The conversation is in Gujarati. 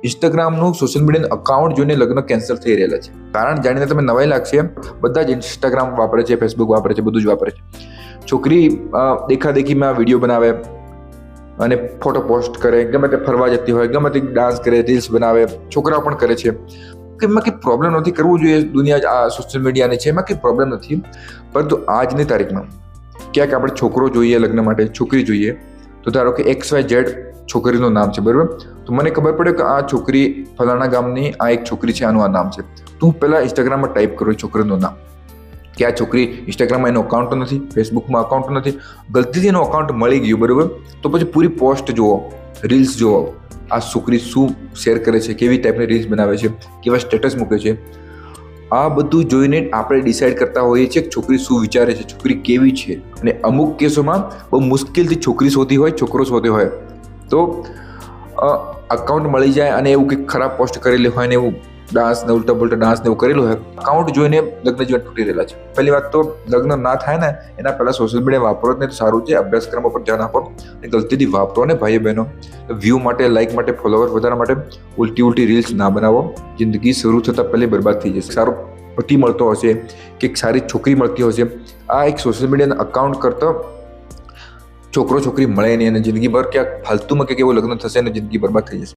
ઇન્સ્ટાગ્રામનું સોશિયલ મીડિયાનું અકાઉન્ટ જોઈને લગ્ન કેન્સલ થઈ રહેલા છે. કારણ જાણીને તમે નવાઈ લાગશે, બધા જ ઇન્સ્ટાગ્રામ વાપરે છે, ફેસબુક વાપરે છે, બધું જ વાપરે છે. છોકરી દેખાદેખીમાં વિડીયો બનાવે અને ફોટો પોસ્ટ કરે, ગમે તે ફરવા જતી હોય, ગમે તે ડાન્સ કરે, રીલ્સ બનાવે, છોકરાઓ પણ કરે છે. કે એમાં કંઈ પ્રોબ્લેમ નથી, કરવું જોઈએ. દુનિયા આ સોશિયલ મીડિયાની છે, એમાં કંઈ પ્રોબ્લેમ નથી. પરંતુ આજની તારીખમાં ક્યાંક આપણે છોકરો જોઈએ લગ્ન માટે, છોકરી જોઈએ, તો ધારો કે XYZ છોકરીનું નામ છે, બરાબર. તો મને ખબર પડે કે આ છોકરી ફલાણા ગામની આ એક છોકરી છે, આનું આ નામ છે. તો હું પહેલાં ઇન્સ્ટાગ્રામમાં ટાઈપ કરું છોકરીનું નામ, કે આ છોકરી ઇન્સ્ટાગ્રામમાં એનો અકાઉન્ટ નથી, ફેસબુકમાં અકાઉન્ટ નથી, ગલતીથી એનું અકાઉન્ટ મળી ગયું, બરાબર. તો પછી પૂરી પોસ્ટ જુઓ, રીલ્સ જુઓ, આ છોકરી શું શેર કરે છે, કેવી ટાઈપની રીલ્સ બનાવે છે, કેવા સ્ટેટસ મૂકે છે. આ બધું જોઈને આપણે ડિસાઇડ કરતા હોઈએ છીએ કે છોકરી શું વિચારે છે, છોકરી કેવી છે. અને અમુક કેસોમાં બહુ મુશ્કેલથી છોકરી શોધી હોય, છોકરો શોધ્યો હોય, તો અકાઉન્ટ મળી જાય અને એવું કંઈક ખરાબ પોસ્ટ કરેલી હોય ને એવું ડાન્સ ને ઉલટા પુલટા ડાન્સ ને એવું કરેલું હોય, અકાઉન્ટ જોઈને લગ્ન જીવન તૂટી રહેલા છે. પહેલી વાત તો લગ્ન ના થાય ને એના પહેલાં સોશિયલ મીડિયા વાપરો જ નહીં તો સારું છે. અભ્યાસક્રમ પર ધ્યાન આપો અને ગલતીથી વાપરો ને ભાઈઓ બહેનો. વ્યૂ માટે, લાઇક માટે, ફોલોવર વધારવા માટે ઉલટી રીલ્સ ના બનાવો. જિંદગી શરૂ થતાં પહેલી બરબાદ થઈ જશે. સારો પતિ મળતો હશે કે એક સારી છોકરી મળતી હશે, આ એક સોશિયલ મીડિયાના અકાઉન્ટ કરતાં છોકરો છોકરી મળે નહીં અને જિંદગીભર ક્યાંક ફાલતુમાં ક્યાંક એવું લગ્ન થશે અને જિંદગી બરબાદ થઈ જશે.